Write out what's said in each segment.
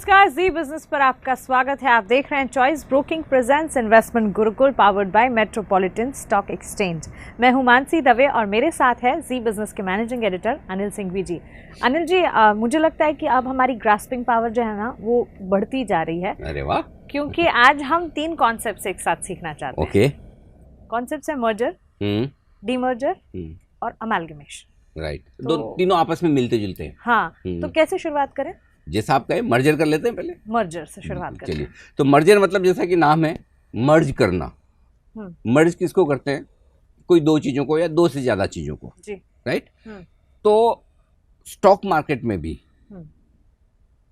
नमस्कार, जी बिजनेस पर आपका स्वागत है। आप देख रहे हैं choice broking presents investment Gurukul powered by metropolitan stock exchange. मैं हूं मानसी दवे और मेरे साथ है जी बिजनेस के मैनेजिंग एडिटर अनिल सिंघवी जी। अनिल जी, मुझे लगता है कि अब हमारी ग्रास्पिंग पावर जो है ना वो बढ़ती जा रही है। अरे वाह। क्योंकि आज हम 3 कॉन्सेप्ट एक साथ सीखना चाहते हैं। ओके। कॉन्सेप्ट है मर्जर, डीमर्जर और अमालगमेशन। राइट। तीनों आपस में मिलते जुलते हैं। हाँ, तो कैसे शुरुआत करें? जैसा आप कहे मर्जर कर लेते हैं पहले। मर्जर से शुरुआत करें। चलिए, तो मर्जर मतलब जैसा कि नाम है मर्ज करना। मर्ज किसको करते हैं? कोई दो चीजों को या दो से ज्यादा चीजों को जी। राइट। तो स्टॉक मार्केट में भी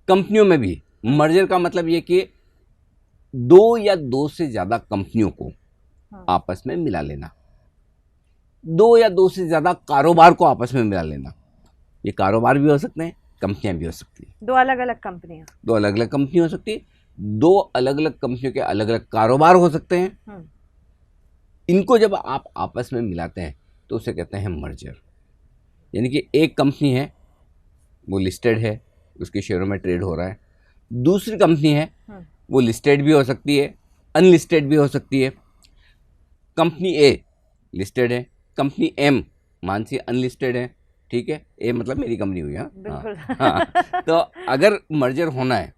कंपनियों में भी मर्जर का मतलब ये कि दो या दो से ज्यादा कंपनियों को आपस में मिला लेना, दो या दो से ज्यादा कारोबार को आपस में मिला लेना। ये कारोबार भी हो सकते हैं, कंपनियां भी हो सकती है। दो अलग अलग कंपनियां हो सकती है, दो अलग अलग कंपनियों के अलग अलग कारोबार हो सकते हैं। इनको जब आप आपस में मिलाते हैं तो उसे कहते हैं मर्जर। यानी कि एक कंपनी है, वो लिस्टेड है, उसके शेयरों में ट्रेड हो रहा है। दूसरी कंपनी है, वो लिस्टेड भी हो सकती है, अनलिस्टेड भी हो सकती है। कंपनी ए लिस्टेड है, कंपनी एम मानसी अनलिस्टेड है। ठीक है, ए मतलब मेरी कंपनी हुई। हाँ। तो अगर मर्जर होना है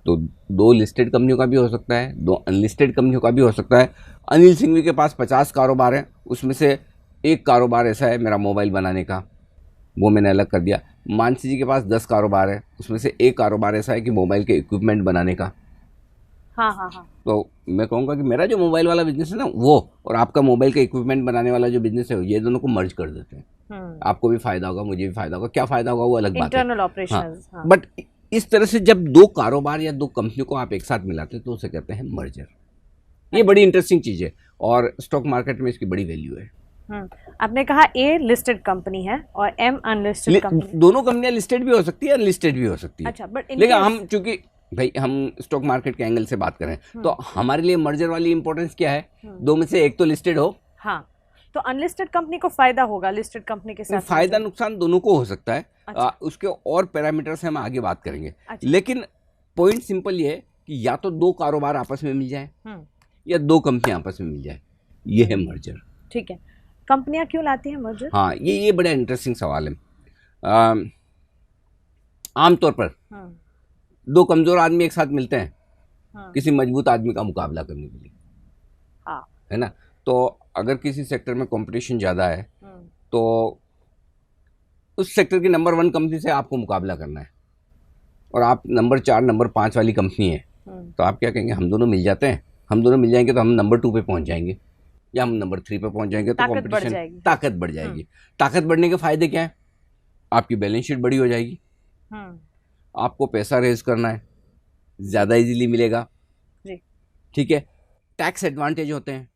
तो दो लिस्टेड कंपनियों का भी हो सकता है, दो अनलिस्टेड कंपनियों का भी हो सकता है। अनिल सिंघवी के पास 50 कारोबार हैं, उसमें से एक कारोबार ऐसा है मेरा मोबाइल बनाने का, वो मैंने अलग कर दिया। मानसी जी के पास 10 कारोबार है, उसमें से एक कारोबार ऐसा है कि मोबाइल के इक्विपमेंट बनाने का। हाँ। तो मैं कहूँगा कि मेरा जो मोबाइल वाला बिजनेस है ना वो, और आपका मोबाइल का इक्विपमेंट बनाने वाला जो बिजनेस है, ये दोनों को मर्ज कर देते हैं। आपको भी फायदा होगा, मुझे भी फायदा होगा। क्या फायदा होगा वो अलग बात है, इंटरनल ऑपरेशंस। हाँ। बट इस तरह से जब दो कारोबार या दो कंपनियों को आप एक साथ मिलाते हैं तो उसे कहते हैं मर्जर। ये बड़ी इंटरेस्टिंग चीज है और स्टॉक मार्केट में इसकी बड़ी वैल्यू है। आपने कहा ए लिस्टेड कंपनी है और एम अनलिस्टेड कंपनी। दोनों कंपनियां लिस्टेड भी हो सकती है, अनलिस्टेड भी हो सकती है। अच्छा, बट लेकिन हम चूंकि भाई हम स्टॉक मार्केट के एंगल से बात करें तो हमारे लिए मर्जर वाली इंपॉर्टेंस क्या है? दो में से एक तो लिस्टेड हो। हाँ, तो अनलिस्टेड कंपनी को फायदा होगा लिस्टेड कंपनी के साथ। फायदा नुकसान दोनों को हो सकता है। अच्छा। उसके और पैरामीटर से हम आगे बात करेंगे। अच्छा। लेकिन पॉइंट सिंपल ये है कि या तो दो कारोबार आपस में मिल जाए या दो कंपनियां आपस में मिल जाए, ये है मर्जर। ठीक है, कंपनियां क्यों लाती हैं मर्जर? हाँ, ये बड़ा इंटरेस्टिंग सवाल है। आमतौर पर दो कमजोर आदमी एक साथ मिलते हैं किसी मजबूत आदमी का मुकाबला करने के लिए। हाँ। है ना? तो अगर किसी सेक्टर में कंपटीशन ज़्यादा है तो उस सेक्टर की नंबर 1 कंपनी से आपको मुकाबला करना है और आप नंबर 4 नंबर 5 वाली कंपनी है, तो आप क्या कहेंगे? हम दोनों मिल जाते हैं, हम दोनों मिल जाएंगे तो हम नंबर 2 पे पहुंच जाएंगे या हम नंबर 3 पे पहुंच जाएंगे। तो कंपटीशन, ताकत बढ़ जाएगी। ताकत बढ़ने के फायदे क्या है? आपकी बैलेंस शीट बड़ी हो जाएगी, आपको पैसा रेज करना है ज़्यादा इजीली मिलेगा। ठीक है, टैक्स एडवांटेज होते हैं।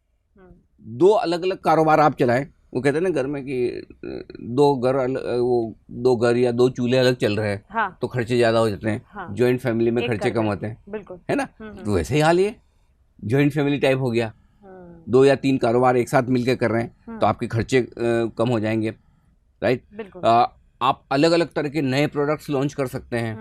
दो अलग अलग कारोबार आप चलाएं, वो कहते हैं ना घर में कि दो घर या दो चूल्हे अलग चल रहे हैं। हाँ। तो खर्चे ज्यादा हो जाते हैं। हाँ। ज्वाइंट फैमिली में खर्चे कम होते हैं। बिल्कुल, है ना? तो वैसे ही हाल ये ज्वाइंट फैमिली टाइप हो गया। 2 या 3 कारोबार एक साथ मिलकर कर रहे हैं तो आपके खर्चे कम हो जाएंगे। राइट। आप अलग अलग तरह के नए प्रोडक्ट्स लॉन्च कर सकते हैं,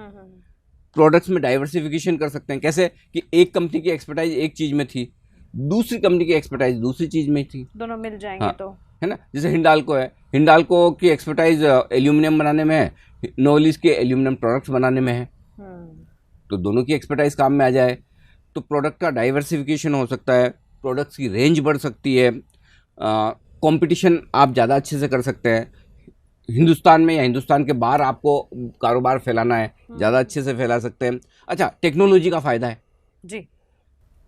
प्रोडक्ट्स में डाइवर्सिफिकेशन कर सकते हैं। कैसे कि एक कंपनी की एक्सपर्टाइज एक चीज में थी, दूसरी कंपनी की एक्सपर्टाइज दूसरी चीज में थी, दोनों मिल जाएंगे। हाँ, तो है ना? जैसे हिंडाल्को है, हिंडाल्को की एक्सपर्टाइज एल्यूमिनियम बनाने में है, नोलिस के एल्यूमिनियम प्रोडक्ट्स बनाने में है। तो दोनों की एक्सपर्टाइज काम में आ जाए तो प्रोडक्ट का डाइवर्सिफिकेशन हो सकता है, प्रोडक्ट्स की रेंज बढ़ सकती है, कंपटीशन आप ज़्यादा अच्छे से कर सकते हैं। हिंदुस्तान में या हिंदुस्तान के बाहर आपको कारोबार फैलाना है, ज़्यादा अच्छे से फैला सकते हैं। अच्छा, टेक्नोलॉजी का फायदा है जी।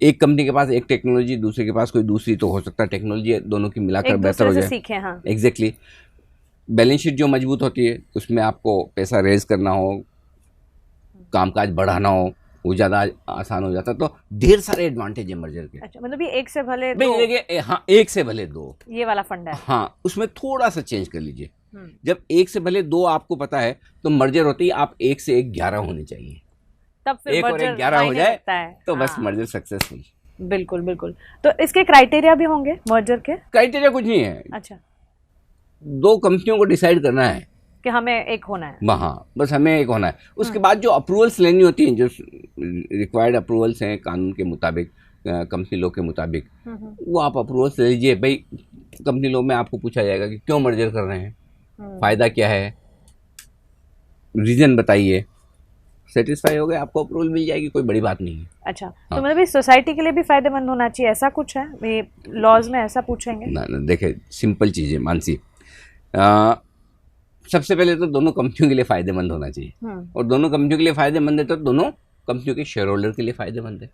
एक कंपनी के पास एक टेक्नोलॉजी, दूसरे के पास कोई दूसरी, तो हो सकता है टेक्नोलॉजी दोनों की मिलाकर बेहतर हो जाए। हाँ। एग्जैक्टली। बैलेंस शीट जो मजबूत होती है उसमें आपको पैसा रेज करना हो, कामकाज बढ़ाना हो, वो ज़्यादा आसान हो जाता है। तो ढेर सारे एडवांटेज है मर्जर के। अच्छा, मतलब ये एक से भले दो। हाँ, एक से भले दो, ये वाला फंडा है। हाँ, उसमें थोड़ा सा चेंज कर लीजिए। जब एक से भले दो आपको पता है तो मर्जर होती है आप एक से एक 11 होने चाहिए, तब फिर एक और एक 11 हो जाए तो बस मर्जर सक्सेसफुल। बिल्कुल बिल्कुल। तो इसके क्राइटेरिया भी होंगे मर्जर के? क्राइटेरिया कुछ नहीं है। अच्छा, दो कंपनियों को डिसाइड करना है कि हमें एक होना है। हाँ, बस हमें एक होना है। उसके बाद जो अप्रूवल्स लेनी होती हैं, जो रिक्वायर्ड अप्रूवल्स हैं कानून के मुताबिक, कंपनी लॉ के मुताबिक, वो आप अप्रूवल्स ले लीजिए। भाई कंपनी लॉ में आपको पूछा जाएगा कि क्यों मर्जर कर रहे हैं, फायदा क्या है, रीजन बताइए। सेटिस्फाई हो गए, आपको अप्रूवल मिल जाएगी, कोई बड़ी बात नहीं है। अच्छा, तो मतलब इस सोसाइटी के लिए भी फायदेमंद होना चाहिए, ऐसा कुछ है ये लॉज में, ऐसा पूछेंगे? ना देखिए, सिंपल चीज़ है मानसी। सबसे पहले तो दोनों कंपनियों के लिए फायदेमंद होना चाहिए, और दोनों कंपनियों के लिए फायदेमंद है तो दोनों कंपनियों के शेयर होल्डर के लिए फायदेमंद है।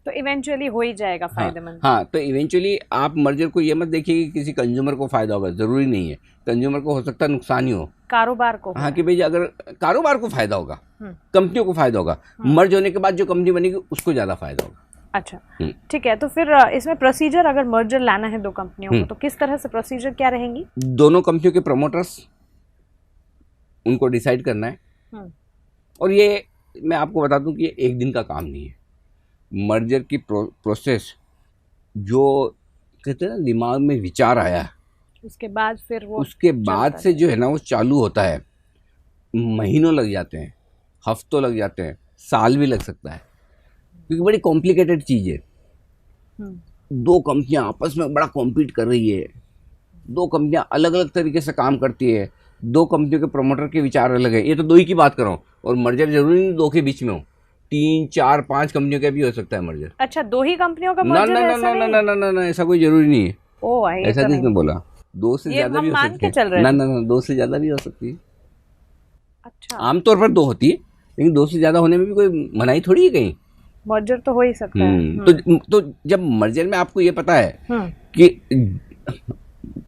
तो इवेंचुअली हो ही जाएगा फायदेमंद। हाँ, तो इवेंचुअली आप मर्जर को ये मत देखिए कि किसी कंज्यूमर को फायदा होगा, जरूरी नहीं है। कंज्यूमर को हो सकता है नुकसान ही हो, कारोबार को। हाँ, कि भाई अगर कारोबार को फायदा होगा, कंपनियों को फायदा होगा, मर्ज होने के बाद जो कंपनी बनेगी उसको ज्यादा फायदा होगा। अच्छा, ठीक है। तो फिर इसमें प्रोसीजर, अगर मर्जर लाना है दो कंपनियों को, तो किस तरह से प्रोसीजर क्या रहेंगी? दोनों कंपनियों के प्रमोटर्स, उनको डिसाइड करना है। और ये मैं आपको बता दूं कि ये एक दिन का काम नहीं है। मर्जर की प्रोसेस जो कहते हैं ना, दिमाग में विचार आया, उसके बाद फिर वो, उसके बाद से जो है ना वो चालू होता है। महीनों लग जाते हैं, हफ्तों लग जाते हैं, साल भी लग सकता है, क्योंकि बड़ी कॉम्प्लिकेटेड चीज़ है। दो कंपनियां आपस में बड़ा कॉम्पीट कर रही है, दो कंपनियां अलग अलग तरीके से काम करती है, दो कंपनियों के प्रमोटर के विचार अलग है। ये तो दो ही की बात कर रहा हूँ, और मर्जर जरूरी नहीं दो के बीच में हो, 3, 4, 5 कंपनियों का भी हो सकता है मर्जर। अच्छा, दो ही कंपनियों का मर्जर? ना, ऐसा कोई जरूरी नहीं है। ओ, ऐसा किसने बोला? दो से ज्यादा भी हो सकती है। ना, दो से ज्यादा भी हो सकती है। अच्छा, आमतौर पर दो होती है, लेकिन दो से ज्यादा होने में भी कोई मनाही थोड़ी है कहीं। मर्जर तो हो ही सकता है। तो जब मर्जर में आपको ये पता है कि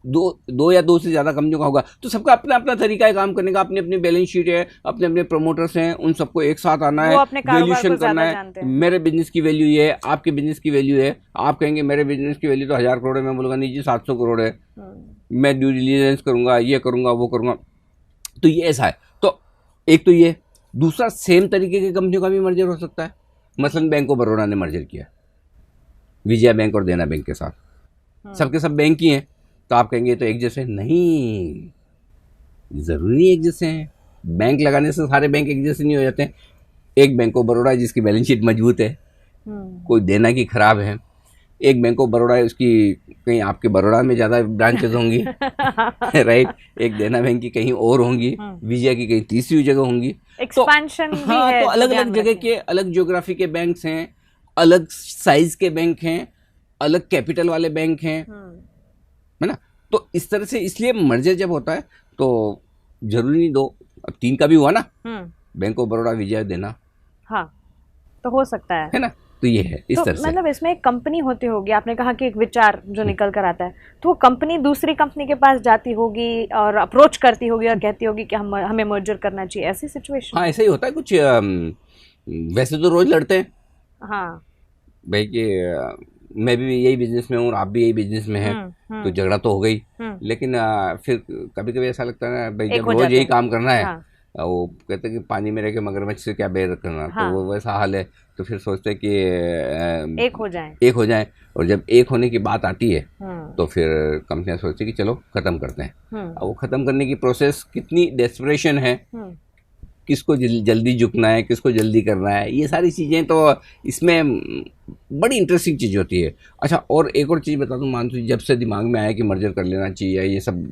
दो या दो से ज्यादा कंपनियों का होगा, तो सबका अपना अपना तरीका है काम करने का, अपनी अपनी बैलेंस शीट है, अपने अपने प्रमोटर्स हैं, उन सबको एक साथ आना है, वैल्यूएशन करना है। मेरे बिजनेस की वैल्यू ये है, आपके बिजनेस की वैल्यू है। आप कहेंगे मेरे बिजनेस की वैल्यू तो 1000 करोड़ है, मैं बोलूँगा नहीं जी 700 करोड़ है, मैं ड्यू डिलिजेंस करूंगा, ये करूंगा, वो करूंगा। तो ये ऐसा है। तो एक तो ये, दूसरा सेम तरीके की कंपनियों का भी मर्जर हो सकता है। मसलन बैंक ऑफ बड़ौदा ने मर्जर किया विजया बैंक और देना बैंक के साथ। सबके सब बैंक ही हैं, तो आप कहेंगे तो एक जैसे नहीं, जरूरी एक जैसे हैं। बैंक लगाने से सारे बैंक एक जैसे नहीं हो जाते हैं। एक बैंक ऑफ बड़ौदा है जिसकी बैलेंस शीट मजबूत है, कोई देना की खराब है। एक बैंक ऑफ बड़ौदा है, उसकी कहीं आपके बड़ौदा में ज्यादा ब्रांचेस होंगी राइट। एक देना बैंक की कहीं और होंगी, विजया की कहीं तीसरी जगह होंगी। एक्सपेंशन भी है, तो अलग अलग जगह के अलग ज्योग्राफी के बैंक्स हैं, अलग साइज के बैंक हैं, अलग कैपिटल वाले बैंक हैं, है ना। तो इस तरह से, इसलिए मर्जर जब होता है तो जरूरी नहीं दो, अब 3 का भी हुआ ना, बैंक ऑफ बड़ौदा विजय देना, हाँ, तो हो सकता है ना। तो ये है इस तरह से। मतलब इसमें एक कंपनी होती होगी, आपने कहा कि एक विचार जो निकल कर आता है, तो वो कंपनी दूसरी कंपनी के पास जाती होगी और अप्रोच करती होगी और कहती होगी कि हमें मर्जर करना चाहिए, ऐसी सिचुएशन? हाँ, ऐसा ही होता है कुछ। वैसे तो रोज लड़ते हैं, हाँ भाई कि मैं भी यही बिजनेस में हूँ और आप भी यही बिजनेस में हैं, तो झगड़ा तो हो गई। लेकिन फिर कभी कभी ऐसा लगता है ना भाई, जब रोज यही काम करना है, वो कहते हैं कि पानी में रह के मगरमच्छ से क्या बैर रखना, तो वो वैसा हाल है। तो फिर सोचते हैं कि एक हो जाए, और जब एक होने की बात आती है तो फिर कंपनियां सोचती है कि चलो खत्म करते हैं। अब वो खत्म करने की प्रोसेस कितनी डेस्परेशन है, किसको जल्दी झुकना है, किसको जल्दी करना है, ये सारी चीज़ें तो इसमें बड़ी इंटरेस्टिंग चीज़ होती है। अच्छा, और एक और चीज़ बता दूं मानसू, जब से दिमाग में आया कि मर्जर कर लेना चाहिए, ये सब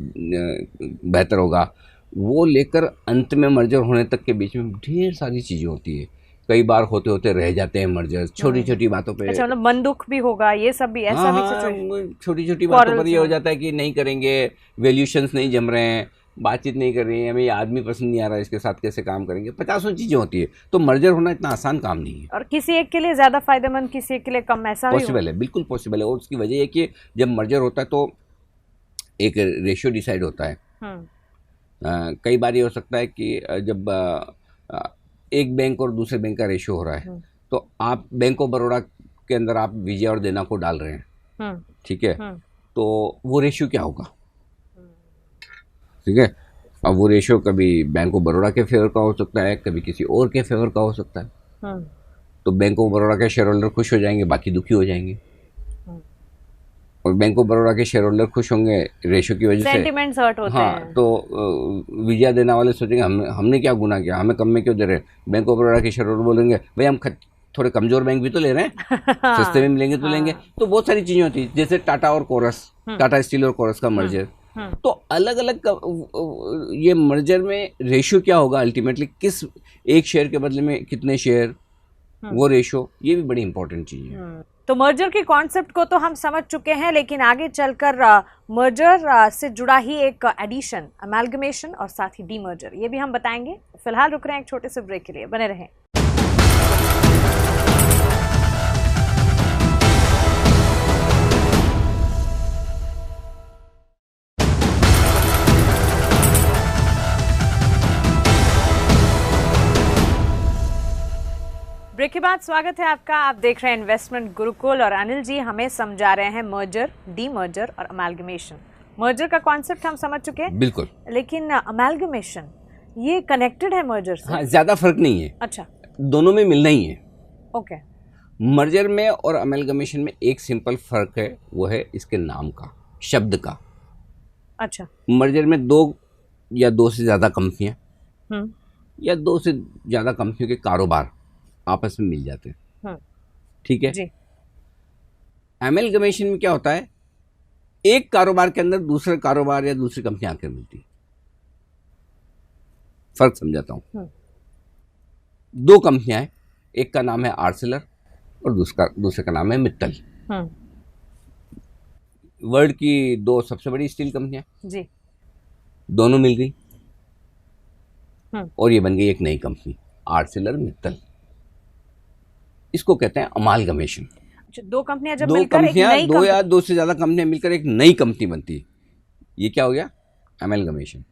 बेहतर होगा, वो लेकर अंत में मर्जर होने तक के बीच में ढेर सारी चीज़ें होती है। कई बार होते होते रह जाते हैं मर्जर, छोटी छोटी बातों पे। अच्छा, मतलब मन दुख भी होगा, ये सब भी, ऐसा भी सिचुएशन, छोटी छोटी बातों पर ये हो जाता है कि नहीं करेंगे, वैल्यूएशंस नहीं जम रहे हैं, बातचीत नहीं कर रही है, हमें ये आदमी पसंद नहीं आ रहा है, इसके साथ कैसे काम करेंगे, 50 चीजें होती है। तो मर्जर होना इतना आसान काम नहीं है, और किसी एक के लिए ज्यादा फायदेमंद, किसी एक के लिए कम, ऐसा पॉसिबल है, बिल्कुल पॉसिबल है। और उसकी वजह है कि जब मर्जर होता है तो एक रेशियो डिसाइड होता है। कई बार ये हो सकता है कि जब एक बैंक और दूसरे बैंक का रेशियो हो रहा है, तो आप बैंक ऑफ बड़ौदा के अंदर आप विजय और देना को डाल रहे हैं, ठीक है, तो वो रेशियो क्या होगा, ठीक है। अब वो रेशियो कभी बैंक ऑफ बड़ौदा के फेवर का हो सकता है, कभी किसी और के फेवर का हो सकता है। तो बैंक ऑफ बड़ौदा के शेयर होल्डर खुश हो जाएंगे, बाकी दुखी हो जाएंगे। और बैंक ऑफ बड़ौदा के शेयर होल्डर खुश होंगे रेशियो की वजह से, सेंटिमेंट्स हर्ट होते हैं। हाँ, तो विजया देना वाले सोचेंगे हमने क्या गुनाह किया, हमें कम में क्यों दे रहे हैं। बैंक ऑफ बड़ौदा के शेयर होल्डर बोलेंगे भाई हम थोड़े कमजोर बैंक भी तो ले रहे हैं, सस्ते में मिलेंगे तो लेंगे। तो बहुत सारी चीजें होती है, जैसे टाटा और कोरस, टाटा स्टील और कोरस का मर्जर। तो अलग अलग ये मर्जर में रेशियो क्या होगा अल्टीमेटली, किस एक शेयर के बदले में कितने शेयर, वो रेशियो, ये भी बड़ी इंपॉर्टेंट चीज है। तो मर्जर के कॉन्सेप्ट को तो हम समझ चुके हैं, लेकिन आगे चलकर मर्जर से जुड़ा ही एक एडिशन, अमेलगमेशन और साथ ही डीमर्जर, ये भी हम बताएंगे। फिलहाल रुक रहे हैं एक छोटे से ब्रेक के लिए, बने रहें। ब्रेक के बाद स्वागत है आपका। आप देख रहे हैं इन्वेस्टमेंट गुरुकुल और अनिल जी हमें समझा रहे हैं मर्जर, डीमर्जर और अमेलगमेशन। मर्जर का कॉन्सेप्ट हम समझ चुके हैं, बिल्कुल, लेकिन अमेलगमेशन ये कनेक्टेड है मर्जर से? हाँ, ज्यादा फर्क नहीं है। अच्छा, दोनों में मिलना ही है। ओके। मर्जर में और अमेलगमेशन में एक सिंपल फर्क है, वो है इसके नाम का, शब्द का। अच्छा। मर्जर में दो या दो से ज्यादा कंपनियां या दो से ज्यादा कंपनियों के कारोबार आपस में मिल जाते हैं, ठीक है जी। एमएलगमेशन में क्या होता है, एक कारोबार के अंदर दूसरे कारोबार या दूसरी कंपनी आकर मिलती है। फर्क समझाता हूं। दो कंपनियां हैं, एक का नाम है आर्सेलर और दूसरे का नाम है मित्तल। वर्ल्ड की दो सबसे बड़ी स्टील कंपनियां जी, दोनों मिल गई और ये बन गई एक नई कंपनी, आर्सेलर मित्तल। इसको कहते हैं अमालगमेशन। दो कंपनियां जब मिलकर एक नई दो या दो से ज्यादा कंपनियां मिलकर एक नई कंपनी बनती है, ये क्या हो गया, अमालगमेशन।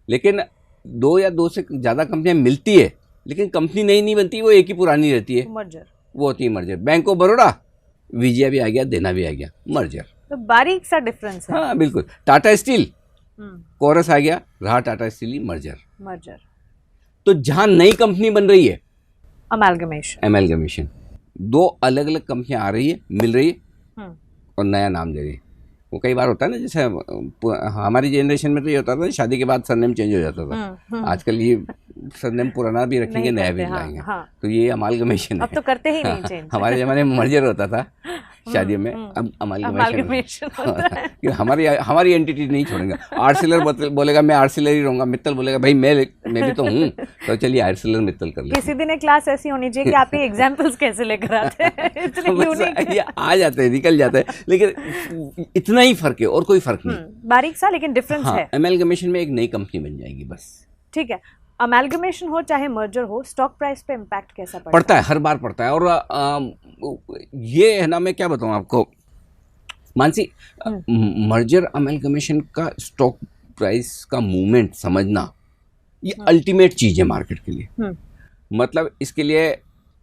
लेकिन दो या दो से ज्यादा कंपनियां मिलती है लेकिन कंपनी नई नहीं बनती, वो एक ही पुरानी रहती है, मर्जर। वो होती है merger. Bank of Baroda, Vijaya भी आ गया, देना भी आ गया, मर्जर। तो बारीक सा डिफरेंस है। हाँ बिल्कुल। टाटा स्टील, कोरस आ गया, रहा टाटा स्टील ही, मर्जर। तो जहां नई कंपनी बन रही है, अमेलगमेशन। दो अलग अलग कंपनियां आ रही है, मिल रही है और नया नाम दे रही है। वो कई बार होता है ना, जैसे हमारी जनरेशन में तो ये होता था शादी के बाद सरनेम चेंज हो जाता था। आजकल ये सरनेम पुराना भी रखेंगे, नया भी लाएंगे। तो ये अमालगमेशन है। अब तो करते ही नहीं चेंज। हमारे जमाने में मर्जर होता था शादियों में, अब अमालगमेशन हमारी एंटिटी नहीं छोड़ेंगे। आर्सेलर बोलेगा मैं आर्सेलर ही रहूंगा, मित्तल बोलेगा भाई मैं भी तो हूँ, तो चलिए आर्सेलर मित्तल कर ले। किसी दिन एक क्लास ऐसी होनी चाहिए कि आप ये एग्जांपल्स कैसे लेकर आते हैं, इतने यूनिक। ये आ जाते हैं, निकल जाते हैं, लेकिन इतना ही फर्क है और कोई फर्क नहीं, बारीक सा लेकिन डिफरेंस है। अमेलगमेशन में एक नई कंपनी बन जाएगी बस, ठीक है। अमेलगमेशन हो चाहे मर्जर हो, स्टॉक प्राइस पे इम्पैक्ट कैसा पड़ता है? हर बार पड़ता है। और ये है ना, मैं क्या बताऊं आपको मानसी, मर्जर अमेलगमेशन का स्टॉक प्राइस का मूवमेंट समझना ये अल्टीमेट चीज है मार्केट के लिए। मतलब इसके लिए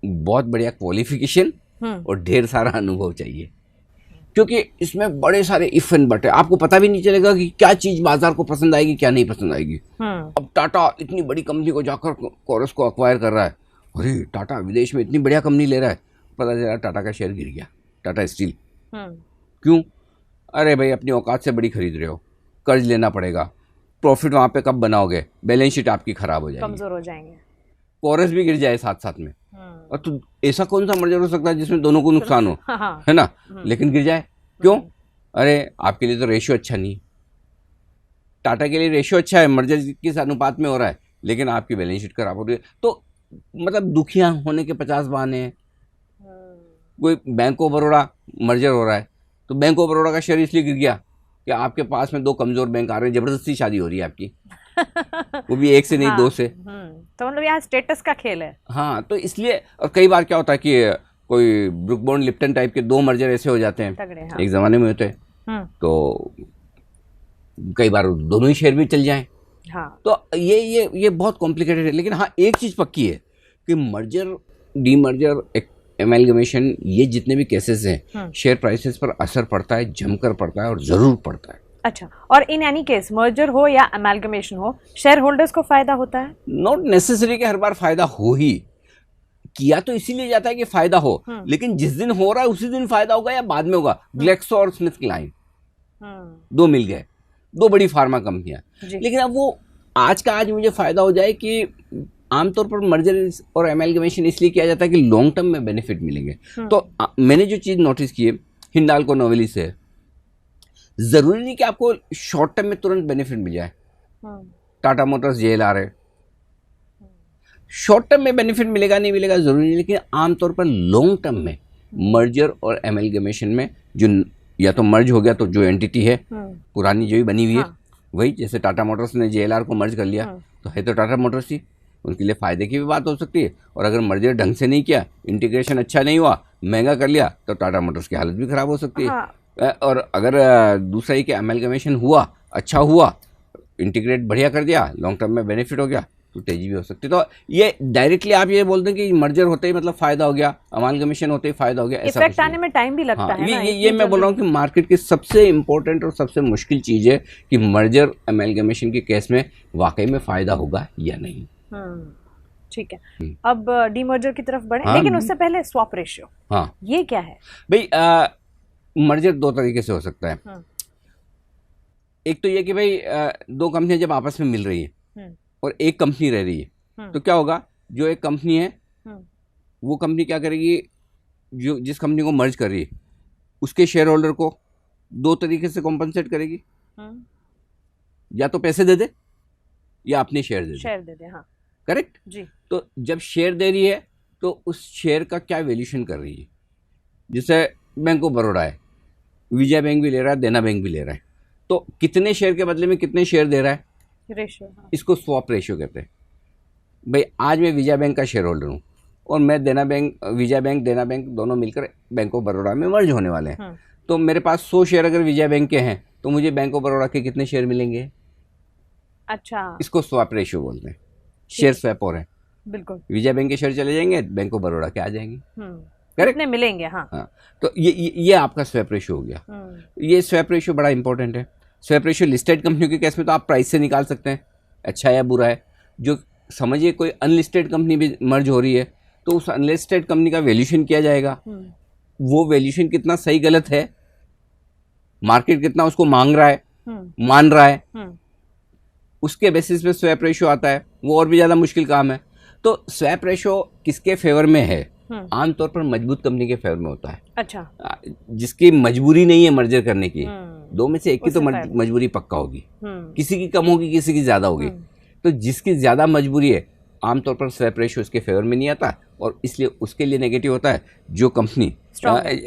बहुत बढ़िया क्वालिफिकेशन और ढेर सारा अनुभव चाहिए, क्योंकि इसमें बड़े सारे इफ एंड बट है। आपको पता भी नहीं चलेगा कि क्या चीज बाजार को पसंद आएगी, क्या नहीं पसंद आएगी। अब टाटा इतनी बड़ी कंपनी को जाकर कोरस को अक्वायर कर रहा है, अरे टाटा विदेश में इतनी बढ़िया कंपनी ले रहा है, पता चला टाटा का शेयर गिर गया, टाटा स्टील। क्यों? अरे भाई अपनी औकात से बड़ी खरीद रहे हो, कर्ज लेना पड़ेगा, प्रॉफिट वहां पे कब बनाओगे, बैलेंस शीट आपकी खराब हो जाएगी, कमजोर हो जाएंगे, कोरस भी गिर जाए साथ साथ में। और तो ऐसा कौन सा मर्जर हो सकता है जिसमें दोनों को नुकसान हो, है ना, लेकिन गिर जाए क्यों? अरे आपके लिए तो रेशियो अच्छा नहीं, टाटा के लिए रेशियो अच्छा है, मर्जर किस अनुपात में हो रहा है, लेकिन आपकी बैलेंस शीट खराब हो रही है। तो मतलब दुखिया होने के 50 बहाने हैं। कोई बैंक ऑफ बड़ौदा मर्जर हो रहा है, तो बैंक ऑफ बड़ौदा का शेयर इसलिए गिर गया कि आपके पास में दो कमजोर बैंक आ रहे हैं, जबरदस्ती शादी हो रही है आपकी, वो भी एक से नहीं दो से। तो मतलब यहाँ स्टेटस का खेल है। हाँ, तो इसलिए। और कई बार क्या होता है कि कोई ब्रुक बॉन्ड लिप्टन टाइप के दो मर्जर ऐसे हो जाते हैं, हाँ। एक जमाने में होते हैं, तो कई बार दोनों ही शेयर भी चल जाएं। हाँ। तो ये बहुत कॉम्प्लिकेटेड है। लेकिन हाँ, एक चीज पक्की है कि मर्जर, डीमर्जर, एमएलगमेशन, ये जितने भी केसेस हैं, शेयर प्राइसेस पर असर पड़ता है, जमकर पड़ता है और जरूर पड़ता है। अच्छा, और इन एनी केस मर्जर हो या अमेलगमेशन हो, शेयर होल्डर्स को फायदा होता है? नॉट नेसेसरी कि हर बार फायदा हो ही। किया तो इसीलिए जाता है कि फायदा हो, लेकिन जिस दिन हो रहा है उसी दिन फायदा होगा या बाद में होगा। ग्लेक्सो और स्मिथ क्लाइन दो मिल गए, दो बड़ी फार्मा कंपनियां, लेकिन अब वो आज का आज मुझे फायदा हो जाए कि आमतौर पर मर्जर और एमैल्गमेशन इसलिए किया जाता है कि लॉन्ग टर्म में बेनिफिट मिलेंगे। तो मैंने जो चीज नोटिस की है हिंडाल्को नोवेलिस से, जरूरी नहीं कि आपको शॉर्ट टर्म में तुरंत बेनिफिट मिल जाए। टाटा मोटर्स JLR है, शॉर्ट टर्म में बेनिफिट मिलेगा नहीं मिलेगा जरूरी नहीं, लेकिन आमतौर पर लॉन्ग टर्म में मर्जर और एमैल्गमेशन में जो या तो मर्ज हो गया तो जो एंटिटी है पुरानी जो भी बनी हुई है वही, जैसे टाटा मोटर्स ने JLR को मर्ज कर लिया तो है तो टाटा मोटर्स ही, उनके लिए फायदे की भी बात हो सकती है। और अगर मर्जर ढंग से नहीं किया, इंटीग्रेशन अच्छा नहीं हुआ, महंगा कर लिया, तो टाटा मोटर्स की हालत भी खराब हो सकती है। और अगर दूसरा ही कि एमैल्गमेशन हुआ, अच्छा हुआ, इंटीग्रेट बढ़िया कर दिया, लॉन्ग टर्म में बेनिफिट हो गया, तो तेजी भी हो सकती है। तो ये डायरेक्टली आप ये बोलते हैं कि मर्जर होते ही मतलब फायदा हो गया, एमैल्गमेशन होते ही फायदा हो गया, ऐसा इफेक्ट आने में टाइम भी लगता है ना। ये मैं बोल रहा हूँ कि मार्केट की सबसे इंपॉर्टेंट और सबसे मुश्किल चीज है कि मर्जर एमैल्गमेशन के केस में वाकई में फायदा होगा या नहीं। ठीक है, अब डीमर्जर की तरफ बढ़े, लेकिन उससे पहले स्वैप रेशियो, ये क्या है भाई? मर्जर दो तरीके से हो सकता है। एक तो ये कि भाई दो कंपनियां जब आपस में मिल रही है और एक कंपनी रह रही है, तो क्या होगा, जो एक कंपनी है वो कंपनी क्या करेगी, जो जिस कंपनी को मर्ज कर रही है उसके शेयर होल्डर को दो तरीके से कॉम्पनसेट करेगी, या तो पैसे दे दे या अपने शेयर दे दे। हाँ, करेक्ट जी। तो जब शेयर दे रही है तो उस शेयर का क्या वैल्यूशन कर रही है, जैसे बैंक ऑफ बड़ौदा है, विजय बैंक भी ले रहा है, देना बैंक भी ले रहा है, तो कितने शेयर के बदले में कितने शेयर दे रहा है, रेशियो। हाँ। इसको स्वैप रेशियो कहते हैं। भाई आज मैं विजय बैंक का शेयर होल्डर हूँ और मैं देना बैंक, विजय बैंक देना बैंक दोनों मिलकर बैंक ऑफ बड़ौदा में मर्ज होने वाले हैं। तो मेरे पास 100 शेयर अगर विजय बैंक के हैं तो मुझे बैंक ऑफ बड़ौदा के कितने शेयर मिलेंगे? अच्छा, इसको स्वैप रेशियो बोलते हैं। शेयर स्वैप हो रहे हैं, बिल्कुल। विजय बैंक के शेयर चले जाएंगे, बैंक ऑफ बड़ौदा के आ जाएंगे, कितने मिलेंगे। हाँ। तो ये आपका स्वैप रेशियो हो गया। ये स्वैप रेशियो बड़ा इंपॉर्टेंट है। स्वैप रेशियो लिस्टेड कंपनियों के केस में तो आप प्राइस से निकाल सकते हैं अच्छा है या बुरा है। जो समझिए कोई अनलिस्टेड कंपनी भी मर्ज हो रही है तो उस अनलिस्टेड कंपनी का वैल्यूशन किया जाएगा। वो वैल्यूशन कितना सही गलत है, मार्केट कितना उसको मांग रहा है, मान रहा है, उसके बेसिस पे स्वैप रेशियो आता है। वो और भी ज्यादा मुश्किल काम है। तो स्वैप रेशियो किसके फेवर में है? आमतौर पर मजबूत कंपनी के फेवर में होता है। अच्छा, जिसकी मजबूरी नहीं है मर्जर करने की, दो में से एक की तो मजबूरी पक्का होगी, किसी की कम होगी, किसी की ज्यादा होगी। तो जिसकी ज्यादा मजबूरी है आमतौर पर स्वैप रेशियो उसके फेवर में नहीं आता और इसलिए उसके लिए नेगेटिव होता है। जो कंपनी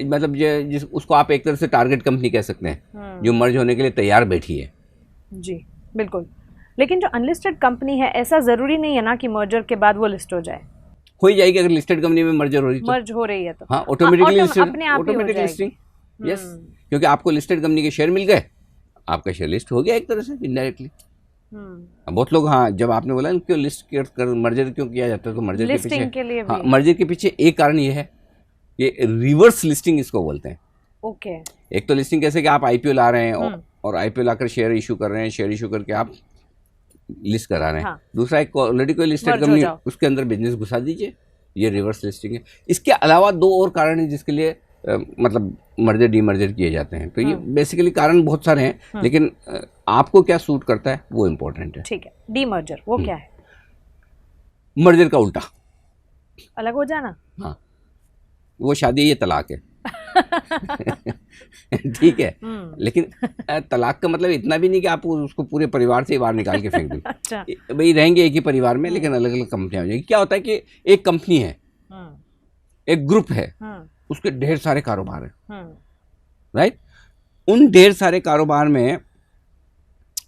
मतलब उसको आप एक तरह से टारगेट कंपनी कह सकते हैं, जो मर्ज होने के लिए तैयार बैठी है। जी बिल्कुल। लेकिन जो अनलिस्टेड कंपनी है, ऐसा जरूरी नहीं है ना कि मर्जर के बाद वो लिस्ट हो जाए। हो ही जाएगी अगर लिस्टेड कंपनी में मर्ज हो रही है तो। हाँ, ऑटोमेटिकली लिस्टिंग, यस, क्योंकि आपको लिस्टेड कंपनी के शेयर मिल गए, आपका शेयर लिस्ट हो गया एक तरह से इनडायरेक्टली। बहुत लोग, हाँ, जब आपने बोला क्यों लिस्ट कर मर्जर क्यों किया जाता है, तो मर्जर के पीछे, हाँ, मर्जर के पीछे एक कारण ये है, ये रिवर्स लिस्टिंग इसको बोलते हैं। ओके। एक तो लिस्टिंग कैसे कि आप आईपीओ ला रहे हैं और आईपीओ लाकर शेयर इशू कर रहे हैं, शेयर इशू करके आप लिस्ट करा रहे हैं। हाँ। दूसरा एक ऑलरेडी कोई लिस्टेड कंपनी उसके अंदर बिजनेस घुसा दीजिए, ये रिवर्स लिस्टिंग है। इसके अलावा दो और कारण है जिसके लिए मतलब मर्जर डीमर्जर किए जाते हैं। तो ये बेसिकली कारण बहुत सारे हैं, लेकिन आपको क्या सूट करता है वो इम्पोर्टेंट है। ठीक है, डीमर्जर वो क्या है? मर्जर का उल्टा, अलग हो जाना। हाँ, वो शादी, ये तलाक है। ठीक है, लेकिन तलाक का मतलब इतना भी नहीं कि आप उसको पूरे परिवार से बाहर निकाल के फेंक दें। अच्छा। भाई रहेंगे एक ही परिवार में लेकिन अलग अलग कंपनियां हो जाएगी। क्या होता है कि एक कंपनी है, एक ग्रुप है, उसके ढेर सारे कारोबार है, राइट। उन ढेर सारे कारोबार में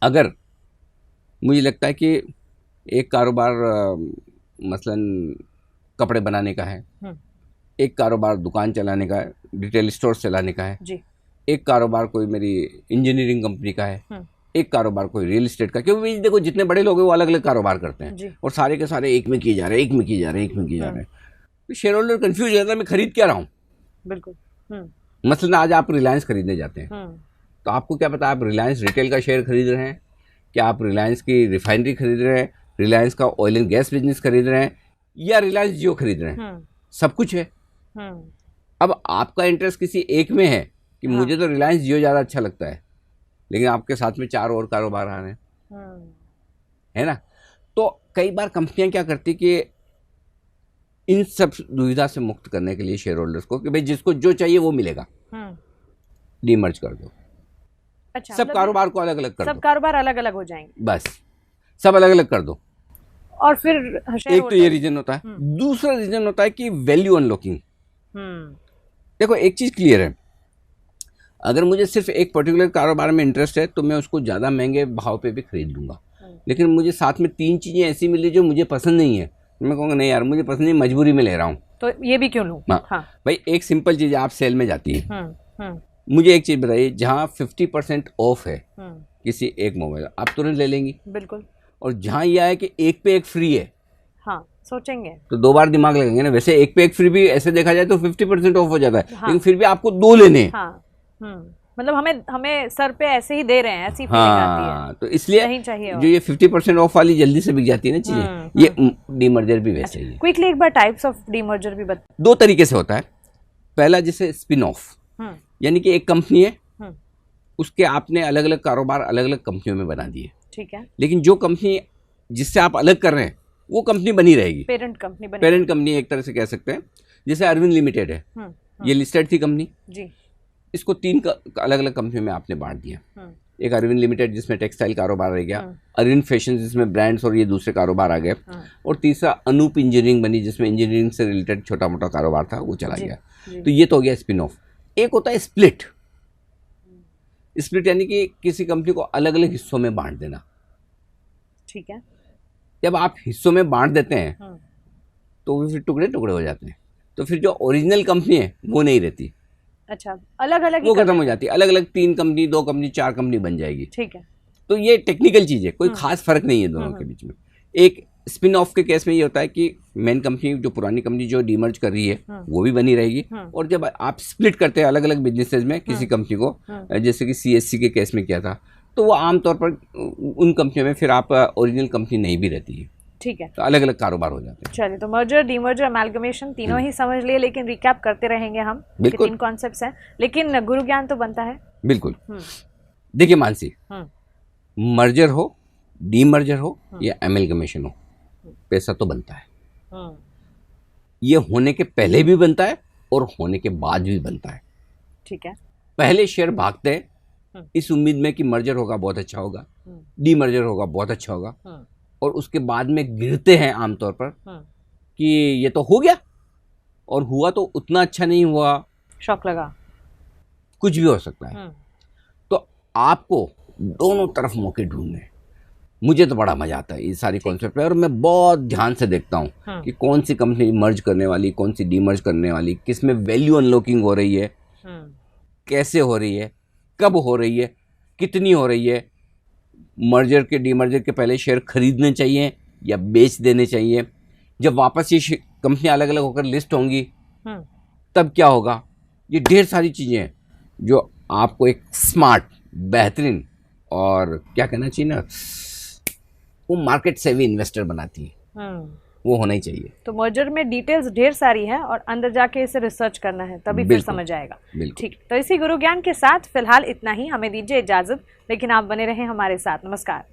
अगर मुझे लगता है कि एक कारोबार मसलन कपड़े बनाने का है, एक कारोबार दुकान चलाने का है, रिटेल स्टोर चलाने का है जी, एक कारोबार कोई मेरी इंजीनियरिंग कंपनी का है, एक कारोबार कोई रियल एस्टेट का। क्योंकि देखो जितने बड़े लोग हैं वो अलग अलग कारोबार करते हैं और सारे के सारे एक में किए जा रहे हैं, एक में किए जा रहे हैं, एक में किए जा रहे हैं। तो शेयर होल्डर कंफ्यूज हो जाता है, मैं खरीद क्या रहा हूँ। बिल्कुल। मसलन आज आप रिलायंस खरीदने जाते हैं तो आपको क्या पता आप रिलायंस रिटेल का शेयर खरीद रहे हैं, क्या आप रिलायंस की रिफाइनरी खरीद रहे हैं, रिलायंस का ऑयल एंड गैस बिजनेस खरीद रहे हैं, या रिलायंस जियो खरीद रहे हैं। सब कुछ है। अब आपका इंटरेस्ट किसी एक में है कि हाँ। मुझे तो रिलायंस जियो ज़्यादा अच्छा लगता है, लेकिन आपके साथ में 4 और कारोबार आ रहे हैं, है ना। तो कई बार कंपनियां क्या करती कि इन सब दुविधा से मुक्त करने के लिए शेयर होल्डर्स को कि भाई जिसको जो चाहिए वो मिलेगा, डीमर्ज कर दो। अच्छा, सब कारोबार को अलग अलग कर दो, सब कारोबार अलग अलग हो जाएंगे, बस सब अलग अलग कर दो। और फिर एक तो ये रीजन होता है। दूसरा रीजन होता है कि वैल्यू अनलॉकिंग। देखो एक चीज क्लियर है, अगर मुझे सिर्फ एक पर्टिकुलर कारोबार में इंटरेस्ट है तो मैं उसको ज़्यादा महंगे भाव पे भी खरीद लूँगा, लेकिन मुझे साथ में 3 चीज़ें ऐसी मिली जो मुझे पसंद नहीं है, मैं कहूँगा नहीं यार मुझे पसंद नहीं, मजबूरी में ले रहा हूँ, तो ये भी क्यों लूँ। हाँ। भाई एक सिंपल चीज़, आप सेल में जाती है, मुझे एक चीज़ बताइए, जहाँ 50% ऑफ है किसी एक मोबाइल, आप तुरंत ले लेंगी। बिल्कुल। और जहाँ यह है कि एक पे एक फ्री है, हाँ सोचेंगे तो 2 बार दिमाग लगेंगे ना। वैसे एक पे एक फ्री भी ऐसे देखा जाए तो 50% ऑफ हो जाता है, लेकिन फिर भी आपको 2 लेने। मतलब हमें सर पे ऐसे ही दे रहे हैं, ऐसी फीलिंग आती है, तो इसलिए नहीं चाहिए। जो ये 50% ऑफ वाली जल्दी से बिक जाती है ना चीजें, ये डीमर्जर भी वैसे ही है। क्विकली एक बार टाइप्स ऑफ डीमर्जर भी बता। 2 तरीके से होता है। पहला जैसे स्पिन ऑफ, यानी कि एक कंपनी है, उसके आपने अलग अलग कारोबार अलग अलग कंपनियों में बना दिए, ठीक है, लेकिन जो कंपनी जिससे आप अलग कर रहे हैं वो कंपनी बनी रहेगी, पेरेंट कंपनी एक तरह से कह सकते हैं। जैसे अरविंद लिमिटेड है, ये लिस्टेड थी कंपनी जी, इसको 3 अलग अलग कंपनियों में आपने बांट दिया। एक अरविंद लिमिटेड जिसमें टेक्सटाइल कारोबार रह गया, अरविंद फैशन जिसमें ब्रांड्स और ये दूसरे कारोबार आ गए, और तीसरा अनूप इंजीनियरिंग बनी जिसमें इंजीनियरिंग से रिलेटेड छोटा मोटा कारोबार था वो चला गया। तो ये तो हो गया स्पिन ऑफ। एक होता है स्प्लिट। स्प्लिट यानी कि किसी कंपनी को अलग अलग हिस्सों में बांट देना, ठीक है। जब आप हिस्सों में बांट देते हैं तो फिर टुकड़े टुकड़े हो जाते हैं, तो फिर जो ओरिजिनल कंपनी है वो नहीं रहती। अच्छा, अलग अलग वो खत्म हो जाती है, अलग अलग 3 कंपनी 2 कंपनी 4 कंपनी बन जाएगी, ठीक है। तो ये टेक्निकल चीज है, कोई खास फर्क नहीं है दोनों के बीच में। एक स्पिन ऑफ के केस में ये होता है कि मेन कंपनी जो पुरानी कंपनी जो डीमर्ज कर रही है वो भी बनी रहेगी, और जब आप स्प्लिट करते हैं अलग अलग बिजनेसेस में किसी कंपनी को, जैसे कि CSC के केस में किया था, तो वो आमतौर पर उन कंपनियों में फिर आप ओरिजिनल कंपनी नहीं भी रहती है, ठीक है, तो अलग अलग कारोबार हो जाते हैं। चलिए, तो मर्जर डीमर्जर अमैल्गमेशन तीनों ही समझ लिए, लेकिन रिकैप करते रहेंगे हम। 3 कॉन्सेप्ट्स हैं, लेकिन गुरु ज्ञान तो बनता है। बिल्कुल। देखिए मानसी, मर्जर हो, डीमर्जर हो या अमैल्गमेशन हो, पैसा तो बनता है। ये होने के पहले भी बनता है और होने के बाद भी बनता है, ठीक है। पहले शेयर भागते हैं इस उम्मीद में कि मर्जर होगा बहुत अच्छा होगा, डीमर्जर होगा बहुत अच्छा होगा, और उसके बाद में गिरते हैं आमतौर पर कि ये तो हो गया, और हुआ तो उतना अच्छा नहीं हुआ, शॉक लगा, कुछ भी हो सकता है। तो आपको दोनों तरफ मौके ढूंढने। मुझे तो बड़ा मजा आता है ये सारी कॉन्सेप्ट पे, और मैं बहुत ध्यान से देखता हूँ कि कौन सी कंपनी मर्ज करने वाली, कौन सी डीमर्ज करने वाली, किस में वैल्यू अनलॉकिंग हो रही है, कैसे हो रही है, कब हो रही है, कितनी हो रही है, मर्जर के डीमर्जर के पहले शेयर खरीदने चाहिए या बेच देने चाहिए, जब वापस ये कंपनियां अलग अलग होकर लिस्ट होंगी तब क्या होगा। ये ढेर सारी चीज़ें हैं जो आपको एक स्मार्ट, बेहतरीन और क्या कहना चाहिए ना, वो मार्केट सेवी इन्वेस्टर बनाती है, वो होना ही चाहिए। तो मर्जर में डिटेल्स ढेर सारी है और अंदर जाके इसे रिसर्च करना है, तभी फिर समझ आएगा। ठीक, तो इसी गुरु ज्ञान के साथ फिलहाल इतना ही, हमें दीजिए इजाजत, लेकिन आप बने रहें हमारे साथ। नमस्कार।